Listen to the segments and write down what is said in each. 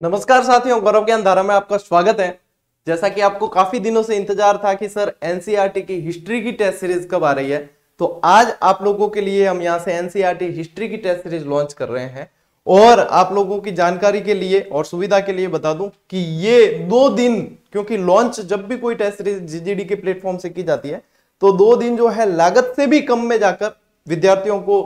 नमस्कार साथियों, गौरव ज्ञान धारा में आपका स्वागत है। जैसा कि आपको काफी दिनों से इंतजार था कि सर एनसीईआरटी की हिस्ट्री की टेस्ट सीरीज कब आ रही है, तो आज आप लोगों के लिए हम यहां से एनसीईआरटी हिस्ट्री की टेस्ट सीरीज लॉन्च कर रहे हैं। और आप लोगों की जानकारी के लिए और सुविधा के लिए बता दूं कि ये 2 दिन, क्योंकि लॉन्च जब भी कोई टेस्ट सीरीज जीजीडी के प्लेटफॉर्म से की जाती है तो 2 दिन जो है लागत से भी कम में जाकर विद्यार्थियों को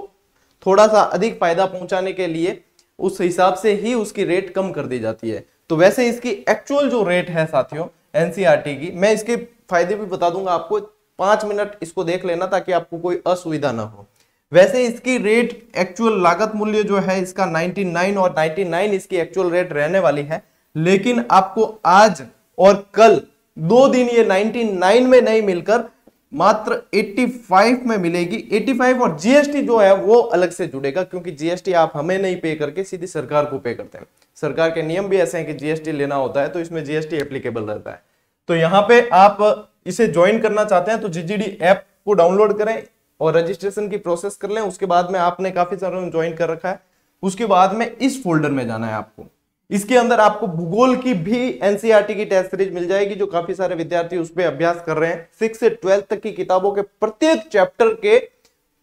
थोड़ा सा अधिक फायदा पहुंचाने के लिए उस हिसाब से ही उसकी रेट कम कर दी जाती है। तो वैसे इसकी एक्चुअल जो रेट है साथियों एनसीईआरटी की, मैं इसके फायदे भी बता दूंगा आपको। 5 मिनट इसको देख लेना ताकि आपको कोई असुविधा ना हो। वैसे इसकी रेट एक्चुअल लागत मूल्य जो है इसका 99 और 99 इसकी एक्चुअल रेट रहने वाली है। लेकिन आपको आज और कल 2 दिन ये 99 में नहीं मिलकर मात्र 85 में मिलेगी। 85 और जीएसटी जो है वो अलग से जुड़ेगा, क्योंकि जीएसटी आप हमें नहीं पे करके सीधी सरकार को पे करते हैं। सरकार के नियम भी ऐसे हैं कि जीएसटी लेना होता है तो इसमें जीएसटी एप्लीकेबल रहता है। तो यहाँ पे आप इसे ज्वाइन करना चाहते हैं तो जीजीडी ऐप को डाउनलोड करें और रजिस्ट्रेशन की प्रोसेस कर लें। उसके बाद में आपने काफी सारे ज्वाइन कर रखा है, उसके बाद में इस फोल्डर में जाना है आपको। इसके अंदर आपको भूगोल की भी एनसीईआरटी की टेस्ट सीरीज मिल जाएगी, जो काफी सारे विद्यार्थी उस पर अभ्यास कर रहे हैं। 6 से 12 तक की किताबों के प्रत्येक चैप्टर के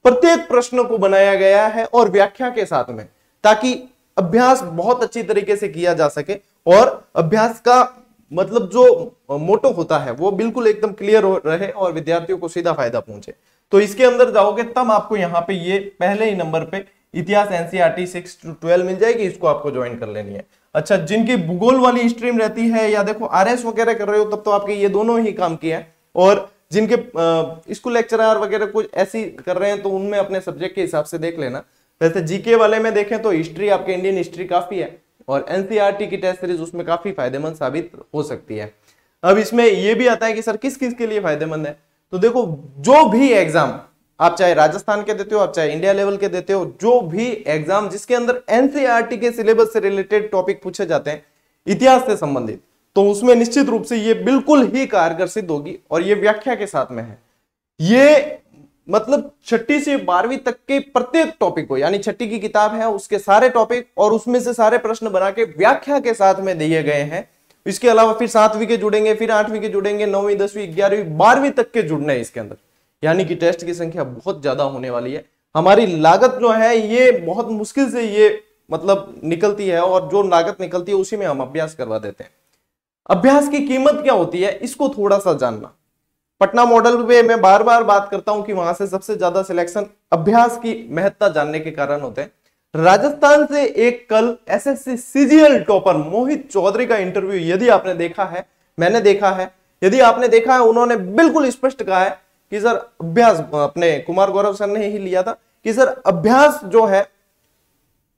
प्रत्येक प्रश्न को बनाया गया है और व्याख्या के साथ में, ताकि अभ्यास बहुत अच्छी तरीके से किया जा सके और अभ्यास का मतलब जो मोटो होता है वो बिल्कुल एकदम क्लियर रहे और विद्यार्थियों को सीधा फायदा पहुंचे। तो इसके अंदर जाओगे तब आपको यहाँ पे ये पहले ही नंबर पे इतिहास एनसीईआरटी 6 to 12 मिल जाएगी, इसको आपको ज्वाइन कर लेनी है। अच्छा, जिनकी भूगोल वाली स्ट्रीम रहती है या देखो आरएस वगैरह कर रहे हो तब तो आपके ये दोनों ही काम किए हैं, और जिनके स्कूल लेक्चरर वगैरह कुछ ऐसी कर रहे हैं तो उनमें अपने सब्जेक्ट के हिसाब से देख लेना। वैसे जीके वाले में देखें तो हिस्ट्री, आपके इंडियन हिस्ट्री काफी है और एनसीईआरटी की टेस्ट सीरीज उसमें काफी फायदेमंद साबित हो सकती है। अब इसमें यह भी आता है कि सर किस किस के लिए फायदेमंद है, तो देखो जो भी एग्जाम आप चाहे राजस्थान के देते हो, आप चाहे इंडिया लेवल के देते हो, जो भी एग्जाम जिसके अंदर एनसीईआरटी के सिलेबस से रिलेटेड टॉपिक पूछे जाते हैं इतिहास से संबंधित, तो उसमें निश्चित रूप से ये बिल्कुल ही कारगर सिद्ध होगी। और ये व्याख्या के साथ में है। ये मतलब 6ठी से 12वीं तक के प्रत्येक टॉपिक को, यानी 6ठी की किताब है उसके सारे टॉपिक और उसमें से सारे प्रश्न बना के व्याख्या के साथ में दिए गए हैं। इसके अलावा फिर 7वीं के जुड़ेंगे, फिर 8वीं के जुड़ेंगे, 9वीं 10वीं 11वीं 12वीं तक के जुड़ने हैं इसके अंदर। यानी कि टेस्ट की संख्या बहुत ज्यादा होने वाली है। हमारी लागत जो है ये बहुत मुश्किल से ये मतलब निकलती है और जो लागत निकलती है उसी में हम अभ्यास करवा देते हैं। अभ्यास की कीमत क्या होती है इसको थोड़ा सा जानना। पटना मॉडल पे मैं बार बार बात करता हूं कि वहां से सबसे ज्यादा सिलेक्शन अभ्यास की महत्ता जानने के कारण होते हैं। राजस्थान से एक कल एसएससी सीजीएल टॉपर मोहित चौधरी का इंटरव्यू यदि आपने देखा है, मैंने देखा है, यदि आपने देखा है, उन्होंने बिल्कुल स्पष्ट कहा है कि सर अभ्यास, अपने कुमार गौरव सर ने ही लिया था कि सर अभ्यास जो है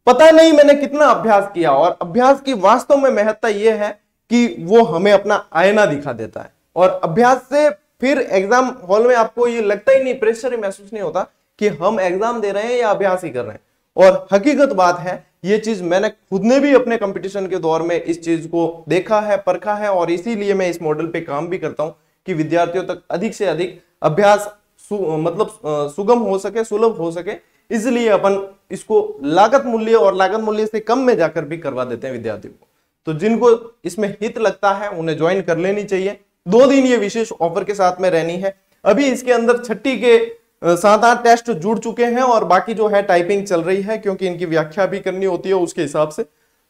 पता नहीं मैंने कितना अभ्यास किया, और अभ्यास की वास्तव में महत्ता यह है कि वो हमें अपना आईना दिखा देता है। और अभ्यास से फिर एग्जाम हॉल में आपको ये लगता ही नहीं, प्रेशर ही महसूस नहीं होता कि हम एग्जाम दे रहे हैं या अभ्यास ही कर रहे हैं। और हकीकत बात है, ये चीज मैंने खुद ने भी अपने कंपटीशन के दौर में इस चीज को देखा है, परखा है, और इसीलिए मैं इस मॉडल पे काम भी करता हूं कि विद्यार्थियों तक अधिक से अधिक अभ्यास सुगम हो सके, सुलभ हो सके। इसलिए अपन इसको लागत मूल्य और लागत मूल्य से कम में जाकर भी करवा देते हैं विद्यार्थियों को। तो जिनको इसमें हित लगता है उन्हें ज्वाइन कर लेनी चाहिए। 2 दिन ये विशेष ऑफर के साथ में रहनी है। अभी इसके अंदर 6ठी के 7-8 टेस्ट जुड़ चुके हैं और बाकी जो है टाइपिंग चल रही है, क्योंकि इनकी व्याख्या भी करनी होती है उसके हिसाब से।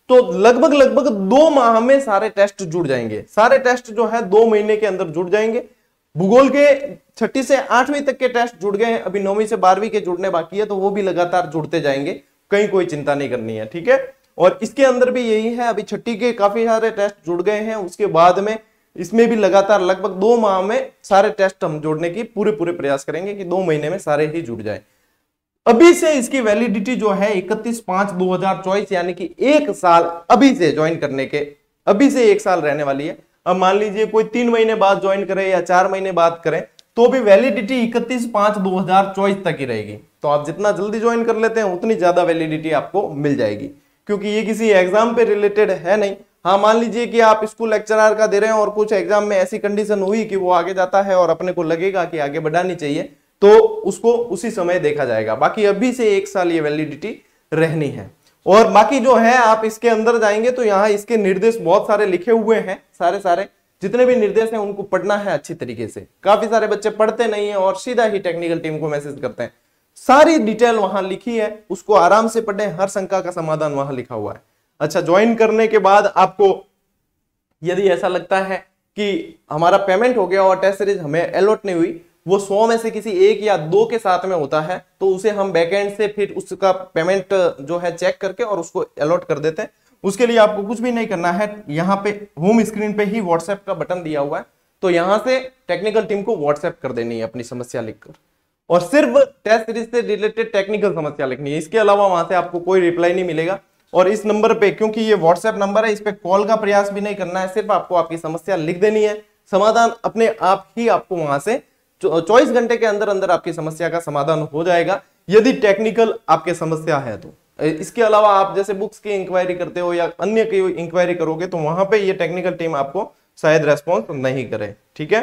तो लगभग 2 माह में सारे टेस्ट जुड़ जाएंगे। सारे टेस्ट जो है 2 महीने के अंदर जुड़ जाएंगे। भूगोल के 6ठी से 8वीं तक के टेस्ट जुड़ गए हैं, अभी 9वीं से 12वीं के जुड़ने बाकी है, तो वो भी लगातार जुड़ते जाएंगे, कहीं कोई चिंता नहीं करनी है, ठीक है। और इसके अंदर भी यही है, अभी 6ठी के काफी सारे टेस्ट जुड़ गए हैं, उसके बाद में इसमें भी लगातार लगभग 2 माह में सारे टेस्ट हम जोड़ने की पूरे प्रयास करेंगे कि 2 महीने में सारे ही जुड़ जाए। अभी से इसकी वैलिडिटी जो है 31/5/2024, यानी कि 1 साल अभी से ज्वाइन करने के, अभी से 1 साल रहने वाली है। अब मान लीजिए कोई 3 महीने बाद ज्वाइन करे या 4 महीने बाद करें तो भी वैलिडिटी 31/5/2024 तक ही रहेगी। तो आप जितना जल्दी ज्वाइन कर लेते हैं उतनी ज्यादा वैलिडिटी आपको मिल जाएगी, क्योंकि ये किसी एग्जाम पे रिलेटेड है नहीं। हाँ, मान लीजिए कि आप स्कूल लेक्चरर का दे रहे हैं और कुछ एग्जाम में ऐसी कंडीशन हुई कि वो आगे जाता है और अपने को लगेगा कि आगे बढ़ानी चाहिए, तो उसको उसी समय देखा जाएगा। बाकी अभी से 1 साल ये वैलिडिटी रहनी है। और बाकी जो है आप इसके अंदर जाएंगे तो यहाँ इसके निर्देश बहुत सारे लिखे हुए हैं, सारे जितने भी निर्देश हैं उनको पढ़ना है अच्छी तरीके से। काफी सारे बच्चे पढ़ते नहीं है और सीधा ही टेक्निकल टीम को मैसेज करते हैं। सारी डिटेल वहां लिखी है, उसको आराम से पढ़ें, हर शंका का समाधान वहां लिखा हुआ है। अच्छा, ज्वाइन करने के बाद आपको यदि ऐसा लगता है कि हमारा पेमेंट हो गया और टेस्ट सीरीज हमें अलॉट नहीं हुई, वो 100 में से किसी एक या दो के साथ में होता है, तो उसे हम बैकएंड से फिर उसका पेमेंट जो है चेक करके और उसको अलॉट कर देते हैं। उसके लिए आपको कुछ भी नहीं करना है, यहाँ पे होम स्क्रीन पे ही व्हाट्सएप का बटन दिया हुआ है, तो यहां से टेक्निकल टीम को व्हाट्सएप कर देनी है अपनी समस्या लिखकर, और सिर्फ टेस्ट सीरीज से रिलेटेड टेक्निकल समस्या लिखनी है। इसके अलावा वहां से आपको कोई रिप्लाई नहीं मिलेगा। और इस नंबर पे, क्योंकि ये व्हाट्सएप नंबर है, इस पे कॉल का प्रयास भी नहीं करना है, सिर्फ आपको आपकी समस्या लिख देनी है, समाधान अपने आप ही आपको वहां से 24 घंटे के अंदर अंदर आपकी समस्या का समाधान हो जाएगा, यदि टेक्निकल आपके समस्या है तो। इसके अलावा आप जैसे बुक्स की इंक्वायरी करते हो या अन्य की इंक्वायरी करोगे तो वहां पे ये टेक्निकल टीम आपको शायद रेस्पॉन्स नहीं करे, ठीक है,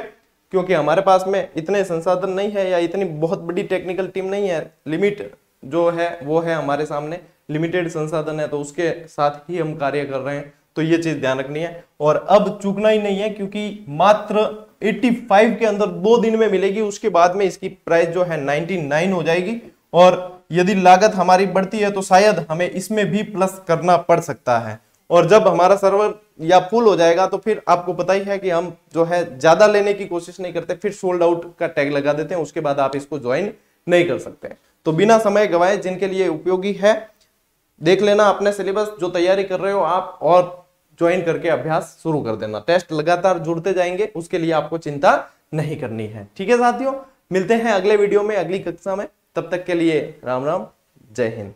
क्योंकि हमारे पास में इतने संसाधन नहीं है या इतनी बहुत बड़ी टेक्निकल टीम नहीं है। लिमिट जो है वो है हमारे सामने, लिमिटेड संसाधन है, तो उसके साथ ही हम कार्य कर रहे हैं, तो ये चीज ध्यान रखनी है। और अब चूकना ही नहीं है, क्योंकि मात्र 85 के अंदर 2 दिन में मिलेगी, उसके बाद में इसकी प्राइस जो है 99 हो जाएगी। और यदि लागत हमारी बढ़ती है तो शायद हमें इसमें भी प्लस करना पड़ सकता है। और जब हमारा सर्वर या फुल हो जाएगा तो फिर आपको पता ही है कि हम जो है ज्यादा लेने की कोशिश नहीं करते, फिर सोल्ड आउट का टैग लगा देते हैं, उसके बाद आप इसको ज्वाइन नहीं कर सकते। तो बिना समय गवाए जिनके लिए उपयोगी है, देख लेना अपने सिलेबस जो तैयारी कर रहे हो आप, और ज्वाइन करके अभ्यास शुरू कर देना। टेस्ट लगातार जुड़ते जाएंगे, उसके लिए आपको चिंता नहीं करनी है। ठीक है साथियों, मिलते हैं अगले वीडियो में, अगली कक्षा में। तब तक के लिए राम राम, जय हिंद।